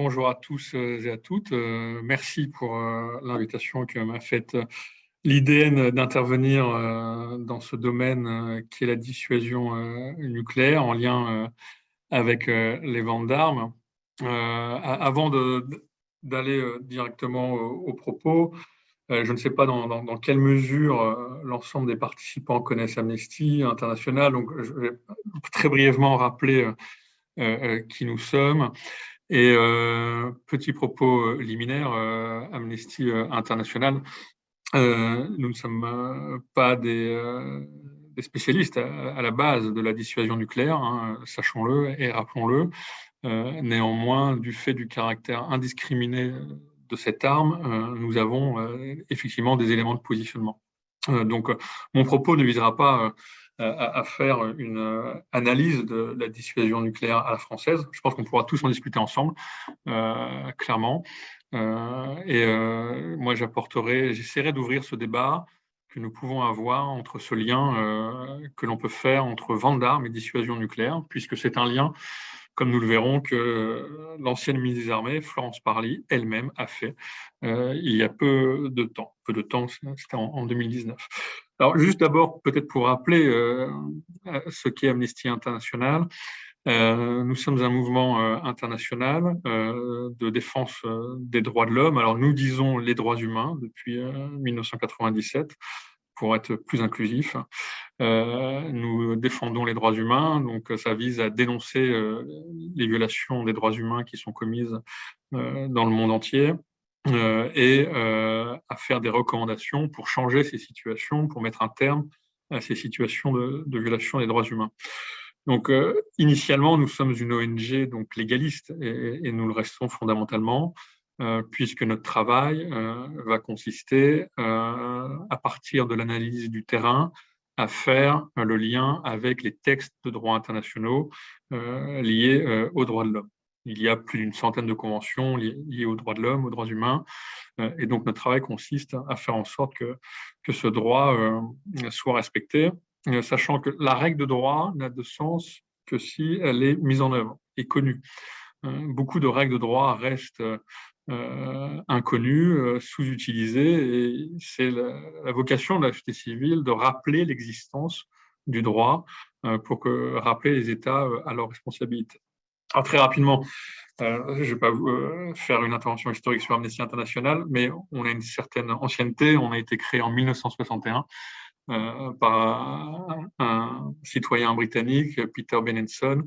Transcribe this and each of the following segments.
Bonjour à tous et à toutes. Merci pour l'invitation que m'a faite l'IDN d'intervenir dans ce domaine qui est la dissuasion nucléaire en lien avec les ventes d'armes. Avant d'aller directement aux propos, je ne sais pas dans quelle mesure l'ensemble des participants connaissent Amnesty International, donc je vais très brièvement rappeler qui nous sommes. Et petit propos liminaire, Amnesty International, nous ne sommes pas des spécialistes à la base de la dissuasion nucléaire, hein, sachons-le et rappelons-le. Néanmoins, du fait du caractère indiscriminé de cette arme, nous avons effectivement des éléments de positionnement. Donc, mon propos ne visera pas à faire une analyse de la dissuasion nucléaire à la française. Je pense qu'on pourra tous en discuter ensemble, clairement. Moi, j'essaierai d'ouvrir ce débat que nous pouvons avoir entre ce lien que l'on peut faire entre vente d'armes et dissuasion nucléaire, puisque c'est un lien, comme nous le verrons, que l'ancienne ministre des Armées, Florence Parly, elle-même a fait il y a peu de temps. Peu de temps, c'était en 2019. Alors, juste d'abord, peut-être pour rappeler ce qu'est Amnesty International, nous sommes un mouvement international de défense des droits de l'homme. Alors, nous disons les droits humains depuis 1997 pour être plus inclusif. Nous défendons les droits humains, donc ça vise à dénoncer les violations des droits humains qui sont commises dans le monde entier et à faire des recommandations pour changer ces situations, pour mettre un terme à ces situations de violation des droits humains. Donc, initialement, nous sommes une ONG donc légaliste et nous le restons fondamentalement, puisque notre travail va consister, à partir de l'analyse du terrain, à faire le lien avec les textes de droit internationaux liés aux droits de l'homme. Il y a plus d'une centaine de conventions liées aux droits de l'homme, aux droits humains, et donc notre travail consiste à faire en sorte que ce droit soit respecté, sachant que la règle de droit n'a de sens que si elle est mise en œuvre et connue. Beaucoup de règles de droit restent inconnues, sous-utilisées, et c'est la vocation de la société civile de rappeler l'existence du droit pour rappeler les États à leurs responsabilités. Alors, très rapidement, je ne vais pas faire une intervention historique sur Amnesty International, mais on a une certaine ancienneté. On a été créé en 1961 par un citoyen britannique, Peter Benenson,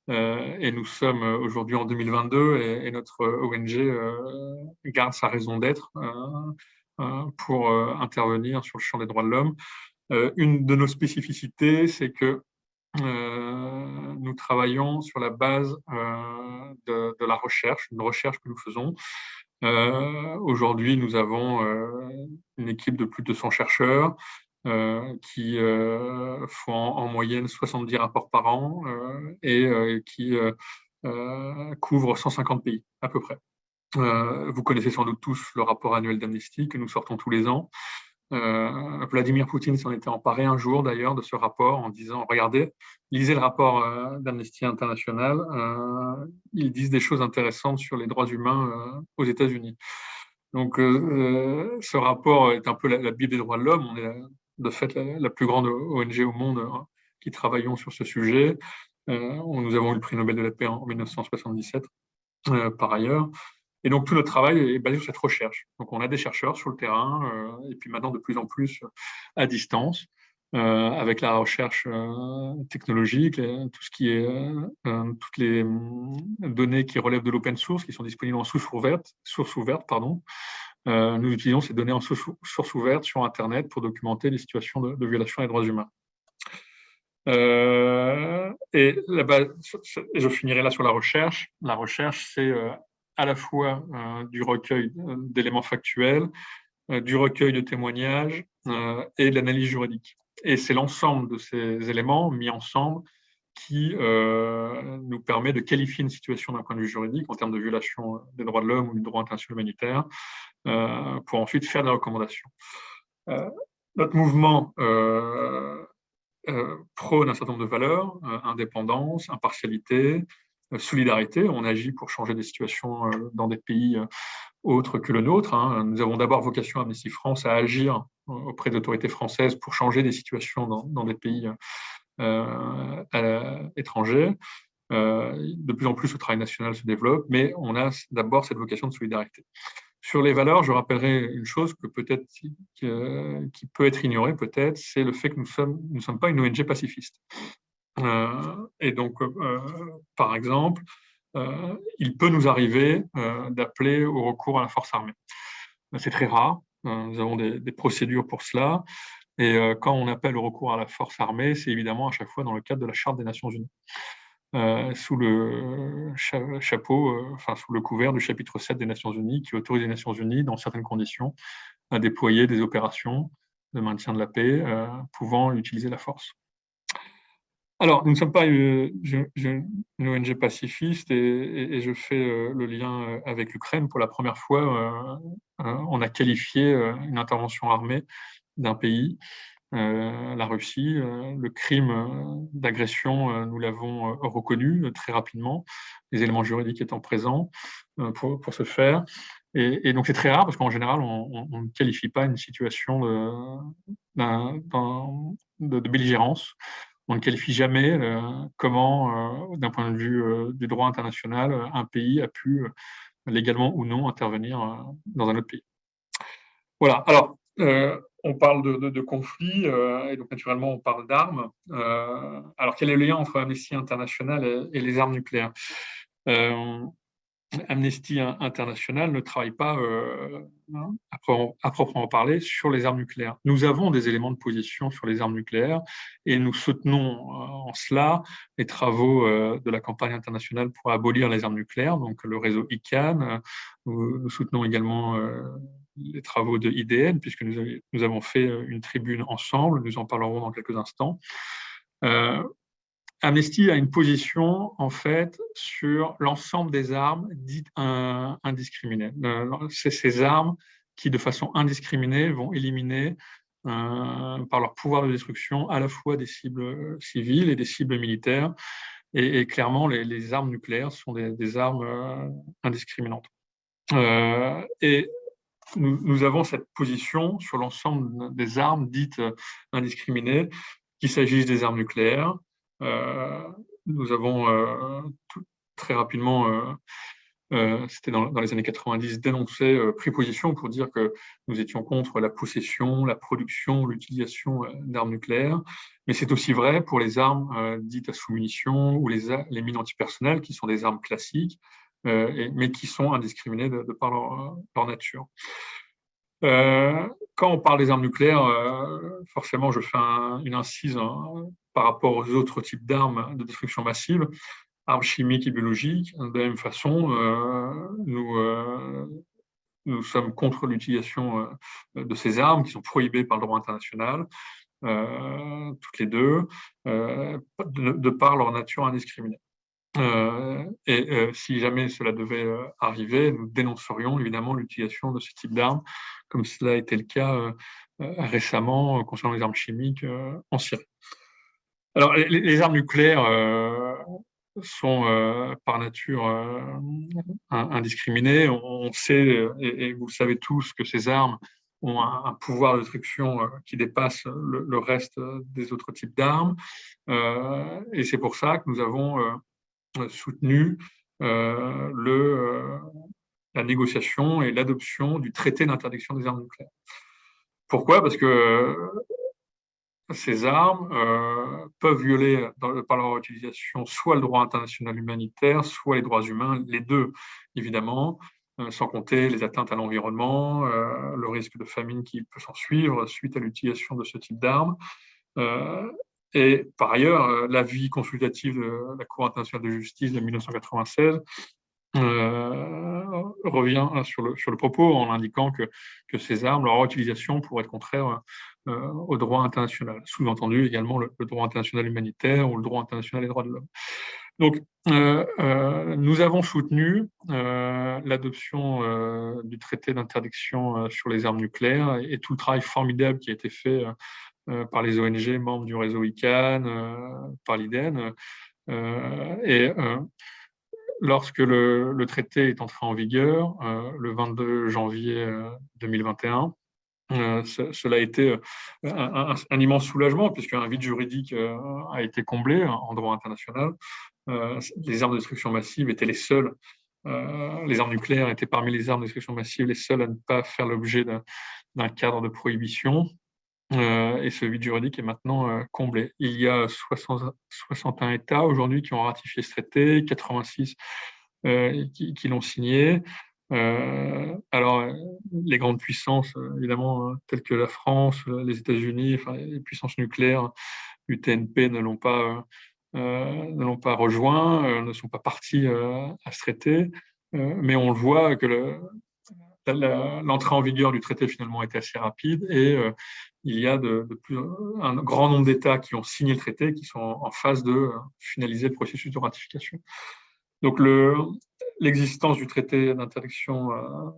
et nous sommes aujourd'hui en 2022 et notre ONG garde sa raison d'être pour intervenir sur le champ des droits de l'homme. Une de nos spécificités, c'est que nous travaillons sur la base de la recherche, une recherche que nous faisons. Aujourd'hui, nous avons une équipe de plus de 200 chercheurs qui font en moyenne 70 rapports par an et qui couvrent 150 pays à peu près. Vous connaissez sans doute tous le rapport annuel d'Amnesty que nous sortons tous les ans. Vladimir Poutine s'en était emparé un jour d'ailleurs de ce rapport en disant regardez, lisez le rapport d'Amnesty International, ils disent des choses intéressantes sur les droits humains aux États-Unis. Donc ce rapport est un peu la Bible des droits de l'homme. On est de fait la plus grande ONG au monde qui travaillons sur ce sujet. Nous avons eu le prix Nobel de la paix en 1977 par ailleurs. Et donc, tout notre travail est basé sur cette recherche. Donc, on a des chercheurs sur le terrain, et puis maintenant de plus en plus à distance, avec la recherche technologique, tout ce qui est toutes les données qui relèvent de l'open source, qui sont disponibles en source ouverte, pardon. Nous utilisons ces données en source ouverte sur Internet pour documenter les situations de violation des droits humains. Et là-bas, je finirai là sur la recherche. La recherche, c'est à la fois du recueil d'éléments factuels, du recueil de témoignages et de l'analyse juridique. Et c'est l'ensemble de ces éléments mis ensemble qui nous permet de qualifier une situation d'un point de vue juridique en termes de violation des droits de l'homme ou du droit international humanitaire pour ensuite faire des recommandations. Notre mouvement prône un certain nombre de valeurs, indépendance, impartialité, solidarité. On agit pour changer des situations dans des pays autres que le nôtre. Nous avons d'abord vocation, Amnesty France, à agir auprès des autorités françaises pour changer des situations dans des pays étrangers. De plus en plus, le travail national se développe, mais on a d'abord cette vocation de solidarité. Sur les valeurs, je rappellerai une chose que peut-être qui peut être ignorée, peut-être, c'est le fait que nous ne sommes pas une ONG pacifiste. Et donc, par exemple, il peut nous arriver d'appeler au recours à la force armée. C'est très rare. Nous avons des procédures pour cela. Et quand on appelle au recours à la force armée, c'est évidemment à chaque fois dans le cadre de la Charte des Nations Unies. Sous le sous le couvert du chapitre 7 des Nations Unies, qui autorise les Nations Unies, dans certaines conditions, à déployer des opérations de maintien de la paix pouvant utiliser la force. Alors, nous ne sommes pas une ONG pacifiste et je fais le lien avec l'Ukraine. Pour la première fois, on a qualifié une intervention armée d'un pays, la Russie. Le crime d'agression, nous l'avons reconnu très rapidement, les éléments juridiques étant présents pour ce faire. Et donc, c'est très rare parce qu'en général, on ne qualifie pas une situation de belligérance. On ne qualifie jamais comment, d'un point de vue du droit international, un pays a pu, légalement ou non, intervenir dans un autre pays. Voilà. Alors, on parle de conflits et donc naturellement on parle d'armes. Alors, quel est le lien entre Amnesty International et les armes nucléaires? Amnesty International ne travaille pas à proprement parler sur les armes nucléaires. Nous avons des éléments de position sur les armes nucléaires et nous soutenons en cela les travaux de la campagne internationale pour abolir les armes nucléaires, donc le réseau ICANN. Nous soutenons également les travaux de IDN, puisque nous avons fait une tribune ensemble, nous en parlerons dans quelques instants. Amnesty a une position, en fait, sur l'ensemble des armes dites indiscriminées. C'est ces armes qui, de façon indiscriminée, vont éliminer, par leur pouvoir de destruction, à la fois des cibles civiles et des cibles militaires. Et clairement, les armes nucléaires sont des armes indiscriminantes. Et nous avons cette position sur l'ensemble des armes dites indiscriminées, qu'il s'agisse des armes nucléaires. Nous avons très rapidement, c'était dans les années 90, dénoncé, pris position pour dire que nous étions contre la possession, la production, l'utilisation d'armes nucléaires. Mais c'est aussi vrai pour les armes dites à sous-munitions ou les mines antipersonnelles, qui sont des armes classiques, mais qui sont indiscriminées de par leur nature. Quand on parle des armes nucléaires, forcément, je fais une incise par rapport aux autres types d'armes de destruction massive, armes chimiques et biologiques. De la même façon, nous sommes contre l'utilisation de ces armes qui sont prohibées par le droit international, toutes les deux, de par leur nature indiscriminée. Si jamais cela devait arriver, nous dénoncerions évidemment l'utilisation de ce type d'armes, comme cela a été le cas récemment concernant les armes chimiques en Syrie. Alors, les armes nucléaires sont par nature indiscriminées. On sait, et vous le savez tous, que ces armes ont un pouvoir de destruction qui dépasse le reste des autres types d'armes. Et c'est pour ça que nous avons soutenu la négociation et l'adoption du traité d'interdiction des armes nucléaires. Pourquoi? Parce que ces armes peuvent violer, par leur utilisation, soit le droit international humanitaire, soit les droits humains, les deux, évidemment, sans compter les atteintes à l'environnement, le risque de famine qui peut s'en suivre suite à l'utilisation de ce type d'armes. Et par ailleurs, l'avis consultatif de la Cour internationale de justice de 1996 revient sur le propos en indiquant que ces armes, leur utilisation pourrait être contraire au droit international, sous-entendu également le droit international humanitaire ou le droit international des droits de l'homme. Donc, nous avons soutenu l'adoption du traité d'interdiction sur les armes nucléaires et tout le travail formidable qui a été fait par les ONG membres du réseau ICANN, par l'IDEN. lorsque le traité est entré en vigueur, le 22 janvier 2021, cela a été un immense soulagement, puisqu'un vide juridique a été comblé en droit international. Les armes de destruction massive étaient les seules, les armes nucléaires étaient parmi les armes de destruction massive les seules à ne pas faire l'objet d'un cadre de prohibition. Et ce vide juridique est maintenant comblé. Il y a 61 États aujourd'hui qui ont ratifié ce traité, 86 qui l'ont signé. Alors, les grandes puissances, évidemment, telles que la France, les États-Unis, enfin, les puissances nucléaires du TNP ne l'ont pas rejoint, ne sont pas partis à ce traité. Mais on le voit que l'entrée en vigueur du traité finalement a été assez rapide et il y a un grand nombre d'États qui ont signé le traité, qui sont en phase de finaliser le processus de ratification. Donc l'existence du traité d'interdiction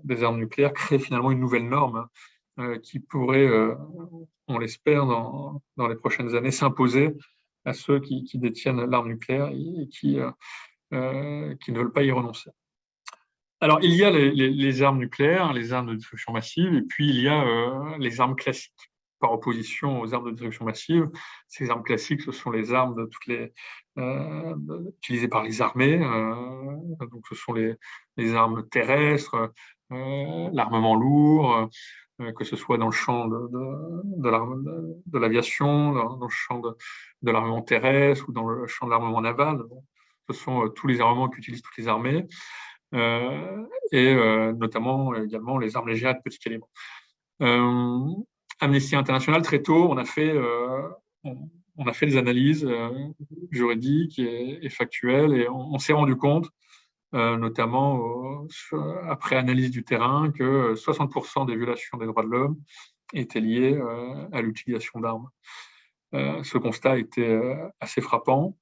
des armes nucléaires crée finalement une nouvelle norme qui pourrait, on l'espère, dans les prochaines années, s'imposer à ceux qui détiennent l'arme nucléaire et qui ne veulent pas y renoncer. Alors, il y a les armes nucléaires, les armes de destruction massive, et puis il y a les armes classiques, par opposition aux armes de destruction massive. Ces armes classiques, ce sont les armes utilisées par les armées, donc ce sont les armes terrestres, l'armement lourd, que ce soit dans le champ de l'aviation, dans le champ de l'armement terrestre ou dans le champ de l'armement naval. Ce sont tous les armements qu'utilisent toutes les armées. Et notamment également les armes légères de petit calibre. Amnesty International, très tôt, on a fait des analyses juridiques et factuelles et on s'est rendu compte, notamment après analyse du terrain, que 60% des violations des droits de l'homme étaient liées à l'utilisation d'armes. Ce constat était assez frappant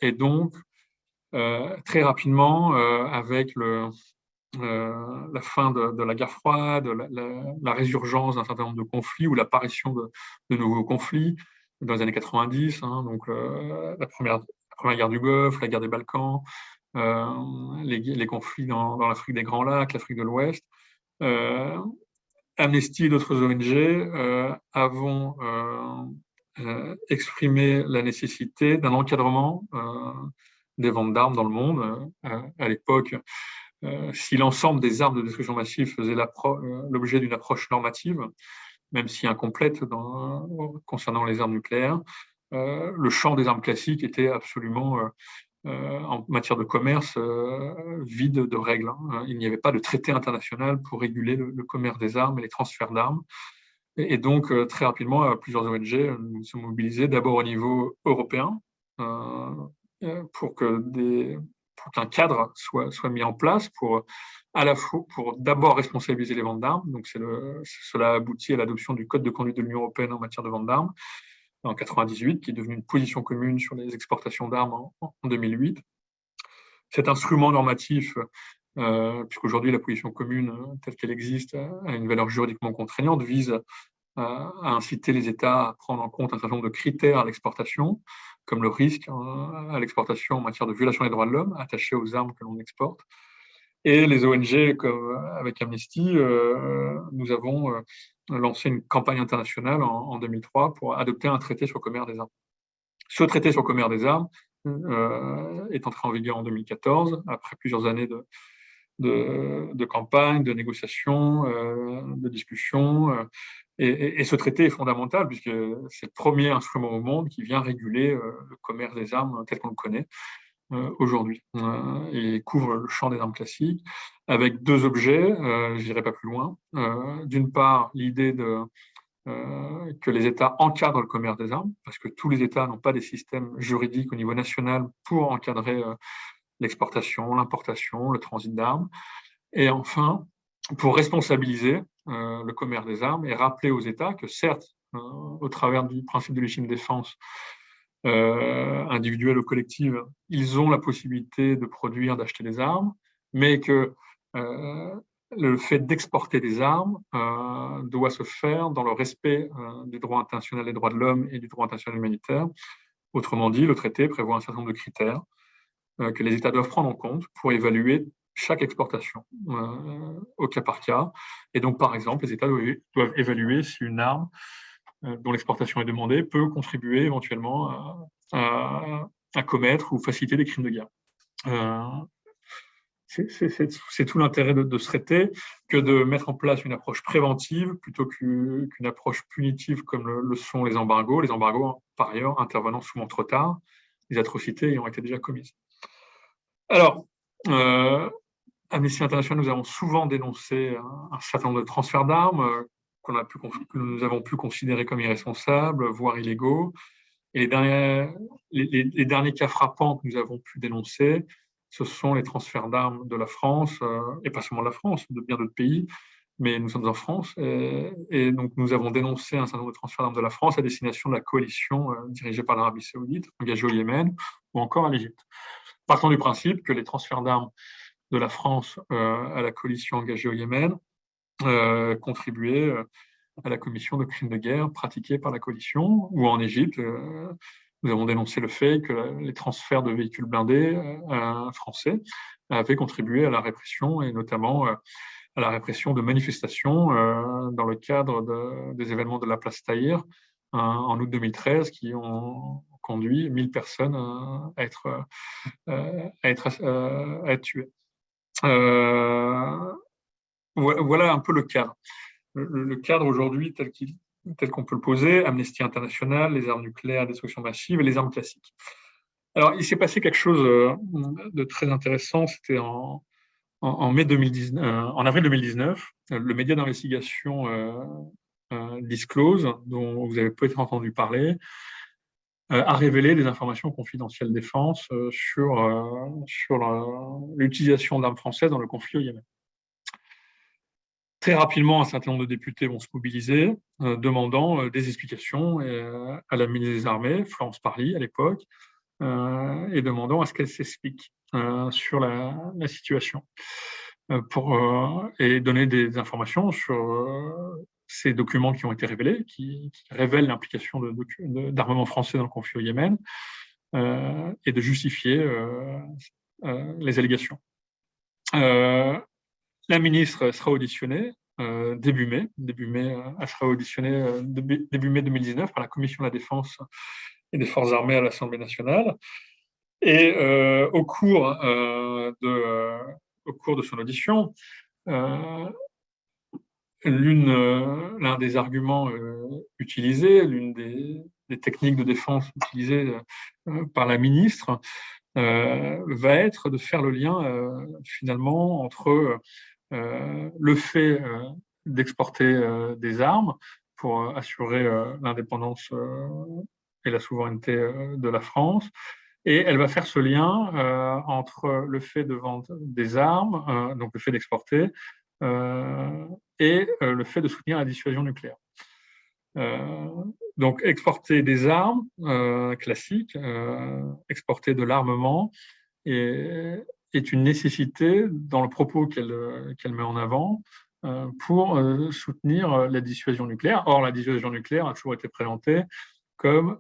et donc très rapidement, avec la fin de la guerre froide, la résurgence d'un certain nombre de conflits ou l'apparition de nouveaux conflits dans les années 90, hein, donc la première guerre du Golfe, la guerre des Balkans, les conflits dans l'Afrique des Grands Lacs, l'Afrique de l'Ouest. Amnesty et d'autres ONG avons exprimé la nécessité d'un encadrement des ventes d'armes dans le monde. À l'époque, si l'ensemble des armes de destruction massive faisait l'objet d'une approche normative, même si incomplète concernant les armes nucléaires, le champ des armes classiques était absolument, en matière de commerce, vide de règles. Il n'y avait pas de traité international pour réguler le commerce des armes et les transferts d'armes. Et donc, très rapidement, plusieurs ONG nous sont mobilisés d'abord au niveau européen, pour qu'un cadre soit mis en place à la fois pour d'abord responsabiliser les ventes d'armes. Donc cela aboutit à l'adoption du Code de conduite de l'Union européenne en matière de vente d'armes en 98, qui est devenu une position commune sur les exportations d'armes en 2008. Cet instrument normatif, puisqu'aujourd'hui la position commune telle qu'elle existe a une valeur juridiquement contraignante, vise à inciter les États à prendre en compte un certain nombre de critères à l'exportation, comme le risque à l'exportation en matière de violation des droits de l'homme attachés aux armes que l'on exporte. Et les ONG, comme avec Amnesty, nous avons lancé une campagne internationale en 2003 pour adopter un traité sur le commerce des armes. Ce traité sur le commerce des armes est entré en vigueur en 2014, après plusieurs années de campagne, de négociations, de discussions. Et ce traité est fondamental puisque c'est le premier instrument au monde qui vient réguler le commerce des armes tel qu'on le connaît aujourd'hui et couvre le champ des armes classiques avec deux objets, je n'irai pas plus loin. D'une part, l'idée que les États encadrent le commerce des armes, parce que tous les États n'ont pas des systèmes juridiques au niveau national pour encadrer l'exportation, l'importation, le transit d'armes. Et enfin, pour responsabiliser le commerce des armes et rappeler aux États que certes, au travers du principe de légitime défense individuelle ou collective, ils ont la possibilité de produire, d'acheter des armes, mais que le fait d'exporter des armes doit se faire dans le respect du droit international des droits de l'homme et du droit international humanitaire. Autrement dit, le traité prévoit un certain nombre de critères que les États doivent prendre en compte pour évaluer chaque exportation au cas par cas. Et donc, par exemple, les États doivent évaluer si une arme dont l'exportation est demandée peut contribuer éventuellement à commettre ou faciliter des crimes de guerre. C'est tout l'intérêt de ce traité que de mettre en place une approche préventive plutôt qu'une approche punitive comme le sont les embargos. Les embargos, par ailleurs, intervenant souvent trop tard, les atrocités ayant été déjà commises. Alors, Amnesty International, nous avons souvent dénoncé un certain nombre de transferts d'armes que nous avons pu considérer comme irresponsables, voire illégaux. Et les derniers cas frappants que nous avons pu dénoncer, ce sont les transferts d'armes de la France, et pas seulement de la France, de bien d'autres pays, mais nous sommes en France, et donc nous avons dénoncé un certain nombre de transferts d'armes de la France à destination de la coalition dirigée par l'Arabie Saoudite, engagée au Yémen, ou encore à l'Égypte. Partant du principe que les transferts d'armes de la France à la coalition engagée au Yémen contribuaient à la commission de crimes de guerre pratiqués par la coalition, ou en Égypte, nous avons dénoncé le fait que les transferts de véhicules blindés français avaient contribué à la répression, et notamment à la répression de manifestations dans le cadre des événements de la place Tahrir en août 2013, qui ont conduit 1000 personnes à être tuées. Voilà un peu le cadre. Le cadre aujourd'hui tel qu'on peut le poser, Amnesty International, les armes nucléaires, destruction massive et les armes classiques. Alors, il s'est passé quelque chose de très intéressant, c'était en avril 2019, le média d'investigation Disclose, dont vous avez peut-être entendu parler, a révélé des informations confidentielles défense sur l'utilisation d'armes françaises dans le conflit au Yémen. Très rapidement, un certain nombre de députés vont se mobiliser, demandant des explications à la ministre des Armées, Florence Parly à l'époque, et demandant à ce qu'elle s'explique sur la situation et donner des informations sur ces documents qui ont été révélés, qui révèlent l'implication d'armements français dans le conflit au Yémen, et de justifier les allégations. La ministre sera auditionnée début mai. Elle sera auditionnée début mai 2019 par la Commission de la Défense et des Forces armées à l'Assemblée nationale. Et au cours de son audition, l'un des arguments utilisés, l'une des techniques de défense utilisées par la ministre, va être de faire le lien finalement entre le fait d'exporter des armes pour assurer l'indépendance et la souveraineté de la France. Et elle va faire ce lien entre le fait de vendre des armes, donc le fait d'exporter, et le fait de soutenir la dissuasion nucléaire. Donc exporter des armes classiques, exporter de l'armement est une nécessité dans le propos qu'elle met en avant pour soutenir la dissuasion nucléaire. Or, la dissuasion nucléaire a toujours été présentée comme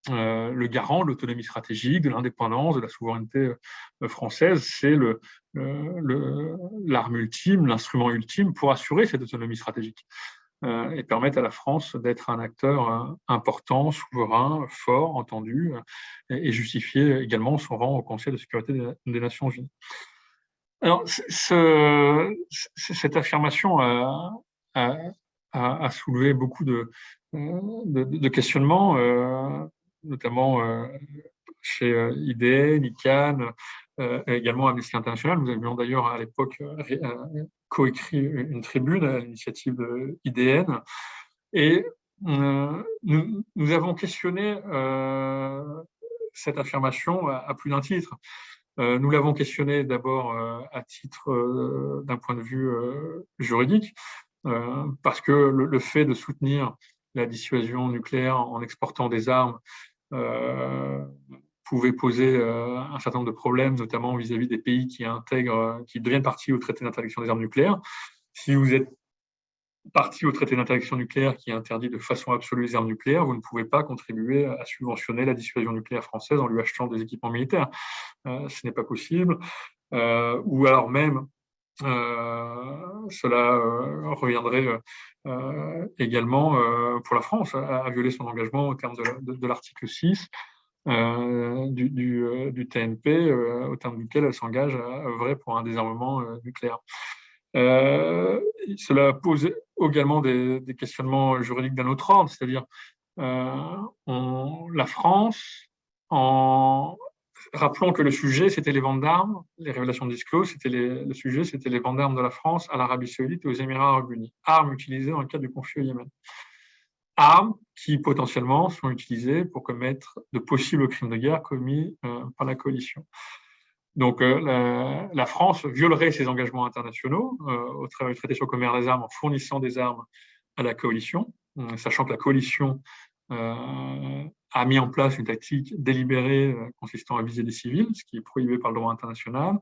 le garant de l'autonomie stratégique, de l'indépendance, de la souveraineté française. C'est l'arme ultime, l'instrument ultime pour assurer cette autonomie stratégique et permettre à la France d'être un acteur important, souverain, fort, entendu, et justifier également son rang au Conseil de sécurité des Nations Unies. Alors, cette affirmation a soulevé beaucoup de questionnements, notamment chez IDN, ICANN, également Amnesty International. Nous avions d'ailleurs à l'époque coécrit une tribune à l'initiative de IDN. Et nous avons questionné cette affirmation à plus d'un titre. Nous l'avons questionné d'abord à titre d'un point de vue juridique, parce que le fait de soutenir la dissuasion nucléaire en exportant des armes pouvait poser un certain nombre de problèmes, notamment vis-à-vis des pays qui deviennent partie au traité d'interdiction des armes nucléaires. Si vous êtes partie au traité d'interdiction nucléaire qui interdit de façon absolue les armes nucléaires, vous ne pouvez pas contribuer à subventionner la dissuasion nucléaire française en lui achetant des équipements militaires. Ce n'est pas possible. Ou alors même, cela reviendrait également pour la France à violer son engagement au terme de l'article 6 du TNP, au terme duquel elle s'engage à œuvrer pour un désarmement nucléaire. Cela pose également des questionnements juridiques d'un autre ordre, c'est-à-dire la France, rappelons que le sujet, c'était les ventes d'armes, les révélations discloses, le sujet, c'était les ventes d'armes de la France à l'Arabie Saoudite et aux Émirats Arabes Unis, armes utilisées dans le cadre du conflit au Yémen. Armes qui potentiellement sont utilisées pour commettre de possibles crimes de guerre commis par la coalition. Donc, la France violerait ses engagements internationaux au travers du traité sur le commerce des armes en fournissant des armes à la coalition, sachant que la coalition a mis en place une tactique délibérée consistant à viser des civils, ce qui est prohibé par le droit international,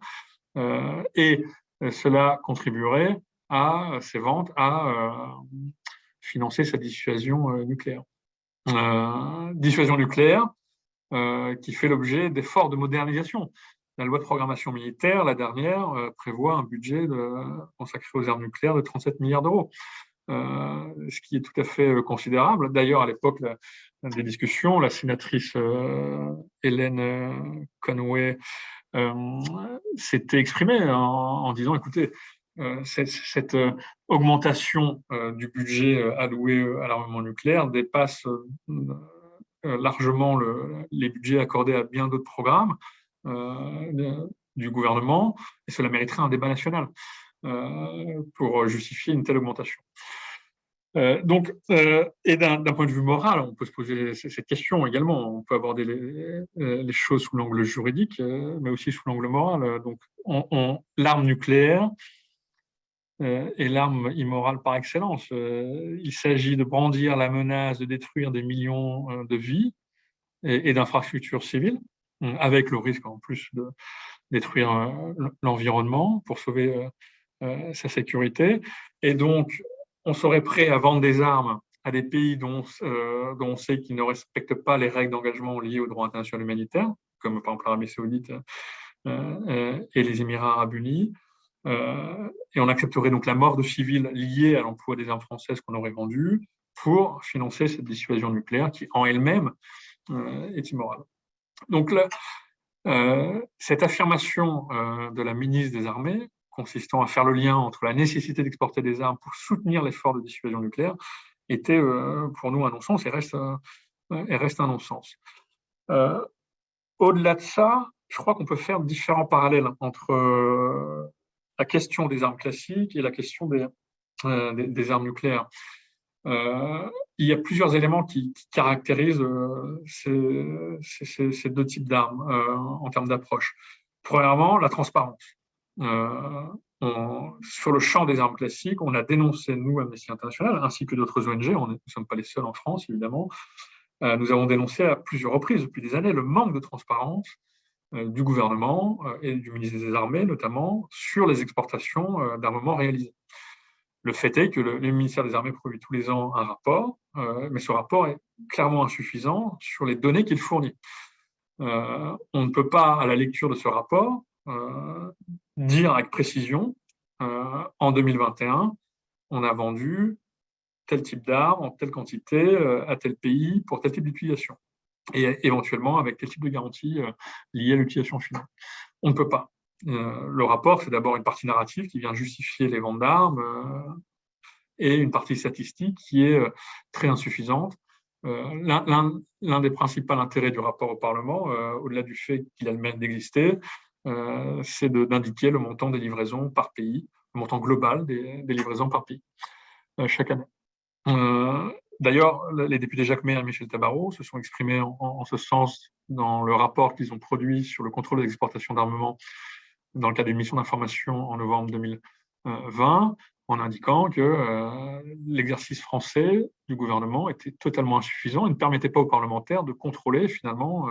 et cela contribuerait à ces ventes à financer sa dissuasion nucléaire. Dissuasion nucléaire qui fait l'objet d'efforts de modernisation. La loi de programmation militaire, la dernière, prévoit un budget consacré aux armes nucléaires de 37 milliards d'euros, ce qui est tout à fait considérable. D'ailleurs, à l'époque des discussions, la sénatrice Hélène Conway s'était exprimée en disant, écoutez, cette augmentation du budget alloué à l'armement nucléaire dépasse largement les budgets accordés à bien d'autres programmes du gouvernement, et cela mériterait un débat national pour justifier une telle augmentation. Et d'un point de vue moral, on peut se poser cette question également. On peut aborder les choses sous l'angle juridique, mais aussi sous l'angle moral. Donc, l'arme nucléaire est l'arme immorale par excellence. Il s'agit de brandir la menace de détruire des millions de vies et d'infrastructures civiles, avec le risque en plus de détruire l'environnement pour sauver sa sécurité. Et donc, on serait prêt à vendre des armes à des pays dont on sait qu'ils ne respectent pas les règles d'engagement liées au droit international humanitaire, comme par exemple l'Arabie Saoudite et les Émirats Arabes Unis. Et on accepterait donc la mort de civils liée à l'emploi des armes françaises qu'on aurait vendues pour financer cette dissuasion nucléaire qui, en elle-même, est immorale. Donc là, cette affirmation de la ministre des Armées, consistant à faire le lien entre la nécessité d'exporter des armes pour soutenir l'effort de dissuasion nucléaire, était pour nous un non-sens et reste un non-sens. Au-delà de ça, je crois qu'on peut faire différents parallèles entre la question des armes classiques et la question des armes nucléaires. Il y a plusieurs éléments qui caractérisent ces deux types d'armes en termes d'approche. Premièrement, la transparence. Sur le champ des armes classiques, on a dénoncé, nous, Amnesty International, ainsi que d'autres ONG, nous ne sommes pas les seuls en France, évidemment, nous avons dénoncé à plusieurs reprises depuis des années le manque de transparence du gouvernement et du ministère des Armées, notamment, sur les exportations d'armements réalisées. Le fait est que le ministère des Armées produit tous les ans un rapport, mais ce rapport est clairement insuffisant sur les données qu'il fournit. On ne peut pas, à la lecture de ce rapport, dire avec précision, en 2021, on a vendu tel type d'armes en telle quantité à tel pays pour tel type d'utilisation, et éventuellement avec tel type de garantie liée à l'utilisation finale. On ne peut pas. Le rapport, c'est d'abord une partie narrative qui vient justifier les ventes d'armes et une partie statistique qui est très insuffisante. L'un des principaux intérêts du rapport au Parlement, au-delà du fait qu'il a le mérite d'exister, c'est d'indiquer le montant des livraisons par pays, le montant global des livraisons par pays chaque année. D'ailleurs, les députés Jacques Maire et Michel Tabarot se sont exprimés en ce sens dans le rapport qu'ils ont produit sur le contrôle des exportations d'armement dans le cadre d'une mission d'information en novembre 2020, en indiquant que l'exercice français du gouvernement était totalement insuffisant et ne permettait pas aux parlementaires de contrôler finalement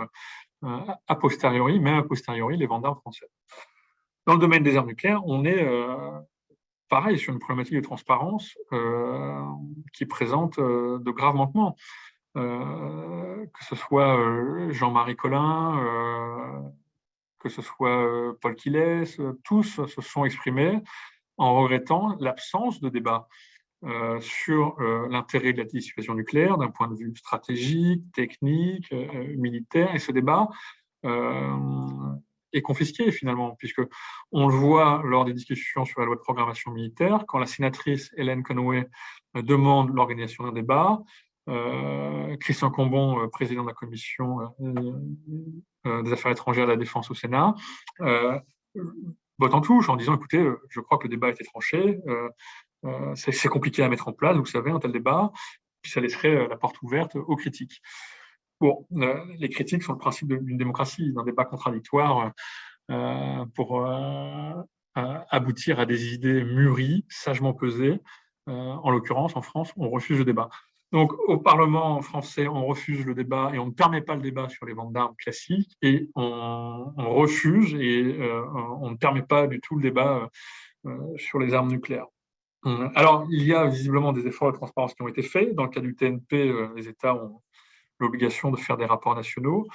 a posteriori, même a posteriori, les ventes d'armes françaises. Dans le domaine des armes nucléaires, on est pareil, sur une problématique de transparence qui présente de graves manquements. Que ce soit Jean-Marie Collin, que ce soit Paul Quillès, tous se sont exprimés en regrettant l'absence de débat sur l'intérêt de la dissuasion nucléaire d'un point de vue stratégique, technique, militaire. Et ce débat est confisqué finalement, puisque on le voit lors des discussions sur la loi de programmation militaire, quand la sénatrice Hélène Conway demande l'organisation d'un débat, Christian Cambon, président de la commission des affaires étrangères et de la défense au Sénat, botte en touche en disant, écoutez, je crois que le débat a été tranché, c'est compliqué à mettre en place, vous savez, un tel débat, puis ça laisserait la porte ouverte aux critiques. Bon, les critiques sont le principe d'une démocratie, d'un débat contradictoire pour aboutir à des idées mûries, sagement pesées. En l'occurrence, en France, on refuse le débat. Donc, au Parlement français, on refuse le débat et on ne permet pas le débat sur les ventes d'armes classiques et on refuse et on ne permet pas du tout le débat sur les armes nucléaires. Alors, il y a visiblement des efforts de transparence qui ont été faits. Dans le cas du TNP, les États ont l'obligation de faire des rapports nationaux.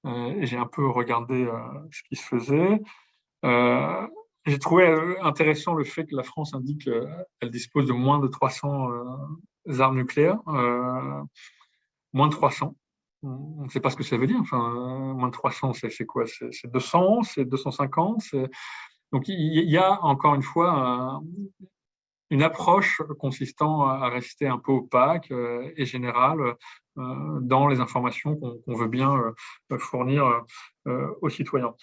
Et j'ai un peu regardé ce qui se faisait. J'ai trouvé intéressant le fait que la France indique qu'elle dispose de moins de 300 armes nucléaires. Moins de 300. On ne sait pas ce que ça veut dire. Enfin, moins de 300, c'est quoi? C'est 200, c'est 250. Donc, il y a encore une fois une approche consistant à rester un peu opaque et générale dans les informations qu'on veut bien fournir aux citoyens.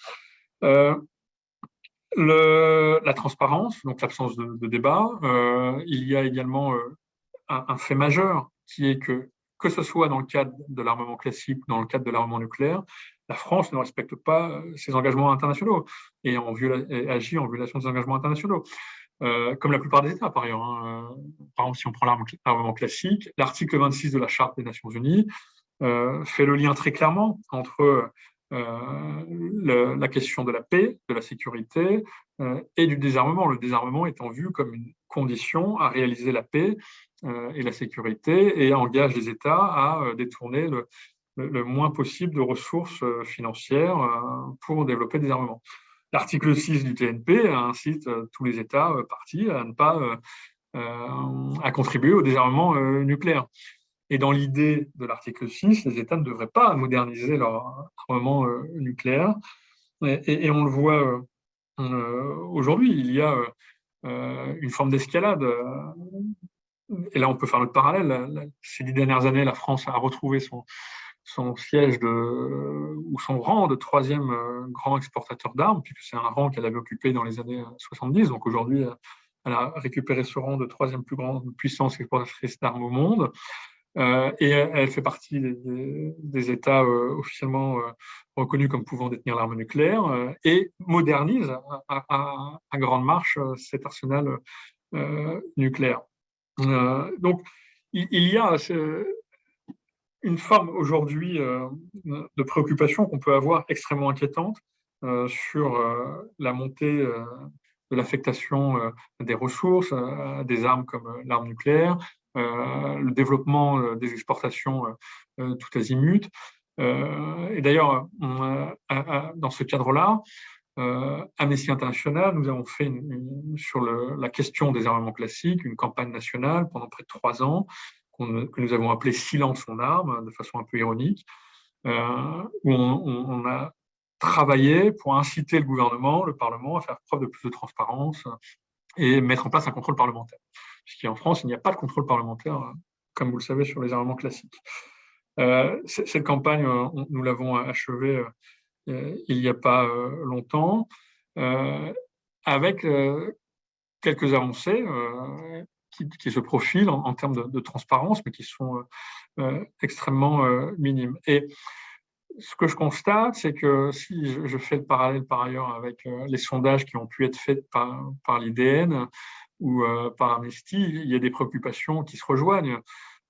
La transparence, donc l'absence de débat. Il y a également un fait majeur qui est que ce soit dans le cadre de l'armement classique ou dans le cadre de l'armement nucléaire, la France ne respecte pas ses engagements internationaux et agit en violation des engagements internationaux. Comme la plupart des États, par ailleurs. Par exemple, si on prend l'armement classique, l'article 26 de la Charte des Nations Unies fait le lien très clairement entre la question de la paix, de la sécurité et du désarmement. Le désarmement étant vu comme une condition à réaliser la paix et la sécurité et engage les États à détourner le moins possible de ressources financières pour développer des armements. L'article 6 du TNP incite tous les États partis à ne pas à contribuer au désarmement nucléaire. Et dans l'idée de l'article 6, les États ne devraient pas moderniser leur armement nucléaire. Et on le voit aujourd'hui, il y a une forme d'escalade. Et là, on peut faire le parallèle. Ces 10 dernières années, la France a retrouvé son siège ou son rang de troisième grand exportateur d'armes, puisque c'est un rang qu'elle avait occupé dans les années 70. Donc aujourd'hui, elle a récupéré ce rang de troisième plus grande puissance exportatrice d'armes au monde. Et elle fait partie des États officiellement reconnus comme pouvant détenir l'arme nucléaire et modernise à grande marche cet arsenal nucléaire. Donc, il y a une forme aujourd'hui de préoccupation qu'on peut avoir extrêmement inquiétante sur la montée de l'affectation des ressources, des armes comme l'arme nucléaire, le développement des exportations tout azimut. Et d'ailleurs, dans ce cadre-là, Amnesty International, nous avons fait sur la question des armements classiques une campagne nationale pendant près de 3 ans que nous avons appelée Silence en armes, de façon un peu ironique, où on a travaillé pour inciter le gouvernement, le Parlement, à faire preuve de plus de transparence et mettre en place un contrôle parlementaire. Puisqu'en France, il n'y a pas de contrôle parlementaire, comme vous le savez, sur les armements classiques. Cette campagne, nous l'avons achevée il n'y a pas longtemps, avec quelques avancées qui se profilent en termes de transparence, mais qui sont extrêmement minimes. Et ce que je constate, c'est que si je fais le parallèle par ailleurs avec les sondages qui ont pu être faits par l'IDN ou par Amnesty, il y a des préoccupations qui se rejoignent.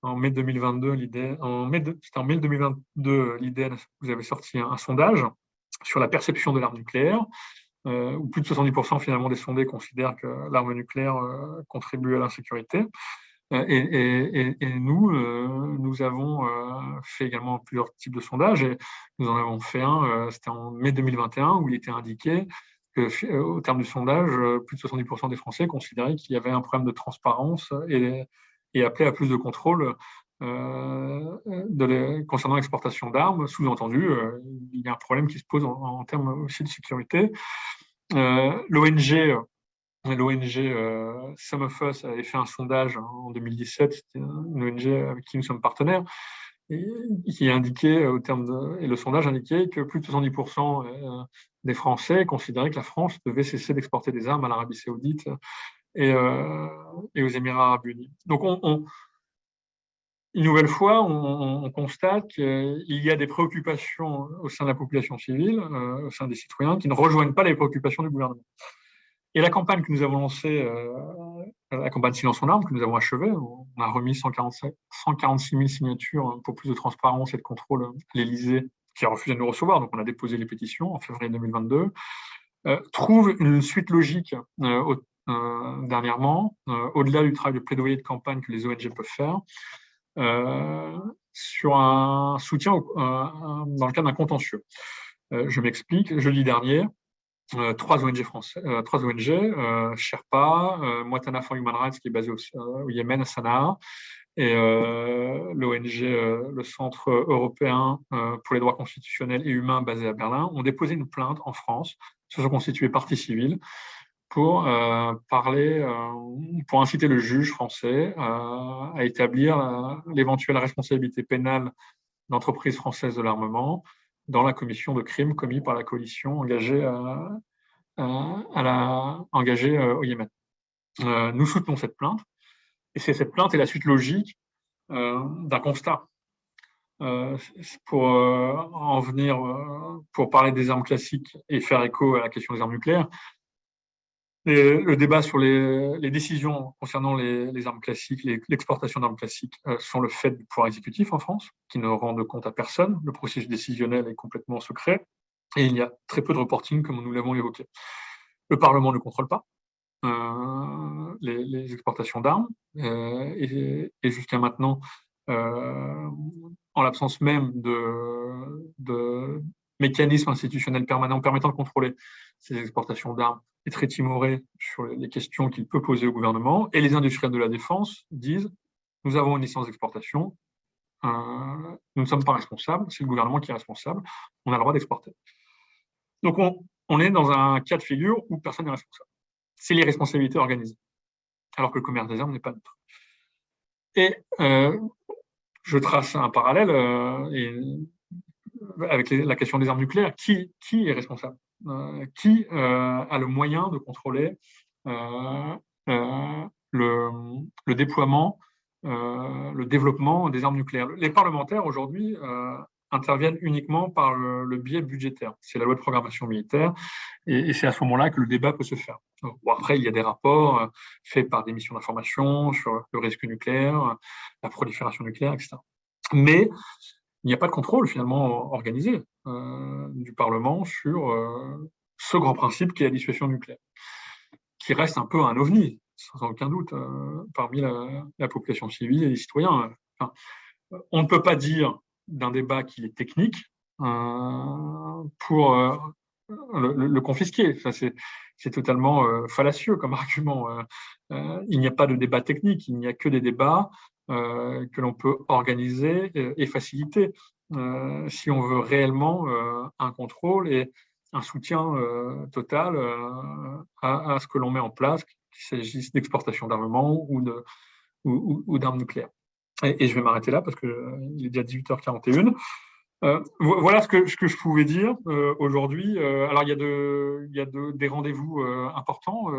En mai 2022, c'était en mai 2022, l'IDN, vous avez sorti un sondage sur la perception de l'arme nucléaire. où plus de 70% finalement des sondés considèrent que l'arme nucléaire contribue à l'insécurité. Et nous avons fait également plusieurs types de sondages, et nous en avons fait un, c'était en mai 2021, où il était indiqué que, au terme du sondage, plus de 70% des Français considéraient qu'il y avait un problème de transparence et appelaient à plus de contrôle concernant l'exportation d'armes. Sous-entendu, il y a un problème qui se pose en termes aussi de sécurité. L'ONG Some of Us avait fait un sondage en 2017, c'était une ONG avec qui nous sommes partenaires, et qui indiquait, et le sondage indiquait que plus de 70% des Français considéraient que la France devait cesser d'exporter des armes à l'Arabie Saoudite et aux Émirats Arabes Unis. Donc, une nouvelle fois, on constate qu'il y a des préoccupations au sein de la population civile, au sein des citoyens, qui ne rejoignent pas les préoccupations du gouvernement. Et la campagne que nous avons lancée, la campagne Silence en armes, que nous avons achevée, on a remis 146 000 signatures pour plus de transparence et de contrôle à l'Élysée, qui a refusé de nous recevoir. Donc, on a déposé les pétitions en février 2022. Trouve une suite logique dernièrement, au-delà du travail de plaidoyer de campagne que les ONG peuvent faire, sur un soutien dans le cadre d'un contentieux. Je m'explique. Jeudi dernier, trois ONG françaises, Sherpa, Mwatana for Human Rights, qui est basé au Yémen, à Sanaa, et l'ONG, le Centre européen pour les droits constitutionnels et humains, basé à Berlin, ont déposé une plainte en France, se sont constituées partie civile, pour inciter le juge français à établir l'éventuelle responsabilité pénale d'entreprises françaises de l'armement dans la commission de crimes commis par la coalition engagée au Yémen. Nous soutenons cette plainte, et cette plainte est la suite logique d'un constat. Pour parler des armes classiques et faire écho à la question des armes nucléaires, le débat sur les décisions concernant les armes classiques, l'exportation d'armes classiques, sont le fait du pouvoir exécutif en France, qui ne rend compte à personne. Le processus décisionnel est complètement secret, et il y a très peu de reporting, comme nous l'avons évoqué. Le Parlement ne contrôle pas les exportations d'armes, et jusqu'à maintenant, en l'absence même de mécanismes institutionnels permanents permettant de contrôler ces exportations d'armes, est très timoré sur les questions qu'il peut poser au gouvernement. Et les industriels de la défense disent: nous avons une licence d'exportation, nous ne sommes pas responsables, c'est le gouvernement qui est responsable, on a le droit d'exporter. Donc on est dans un cas de figure où personne n'est responsable. C'est l'irresponsabilité organisée, alors que le commerce des armes n'est pas neutre. Et je trace un parallèle avec la question des armes nucléaires. Qui est responsable? Qui a le moyen de contrôler le déploiement, le développement des armes nucléaires? Les parlementaires, aujourd'hui, interviennent uniquement par le biais budgétaire. C'est la loi de programmation militaire, et c'est à ce moment-là que le débat peut se faire. Bon, après, il y a des rapports faits par des missions d'information sur le risque nucléaire, la prolifération nucléaire, etc. Mais il n'y a pas de contrôle finalement organisé du Parlement sur ce grand principe qui est la dissuasion nucléaire, qui reste un peu un ovni, sans aucun doute, parmi la population civile et les citoyens. Enfin, on ne peut pas dire d'un débat qu'il est technique pour le confisquer. Enfin, c'est totalement fallacieux comme argument. Il n'y a pas de débat technique, il n'y a que des débats que l'on peut organiser et faciliter si on veut réellement un contrôle et un soutien total à ce que l'on met en place, qu'il s'agisse d'exportation d'armement ou d'armes nucléaires. Et je vais m'arrêter là parce qu'il est déjà 18h41. Voilà ce que je pouvais dire aujourd'hui. Alors, il y a des rendez-vous importants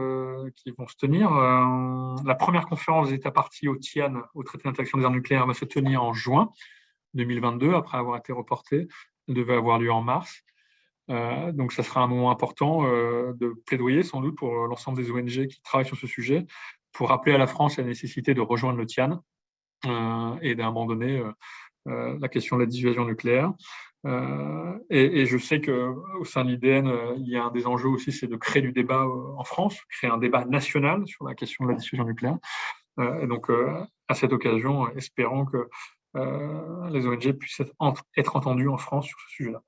qui vont se tenir. La première conférence des États parties au TIAN, au traité d'interdiction des armes nucléaires, va se tenir en juin 2022, après avoir été reportée. Elle devait avoir lieu en mars. Donc, ça sera un moment important de plaidoyer, sans doute, pour l'ensemble des ONG qui travaillent sur ce sujet, pour rappeler à la France la nécessité de rejoindre le TIAN et d'abandonner la question de la dissuasion nucléaire. Et je sais qu'au sein de l'IDN, il y a un des enjeux aussi, c'est de créer du débat en France, créer un débat national sur la question de la dissuasion nucléaire. Et donc, à cette occasion, espérons que les ONG puissent être entendues en France sur ce sujet-là.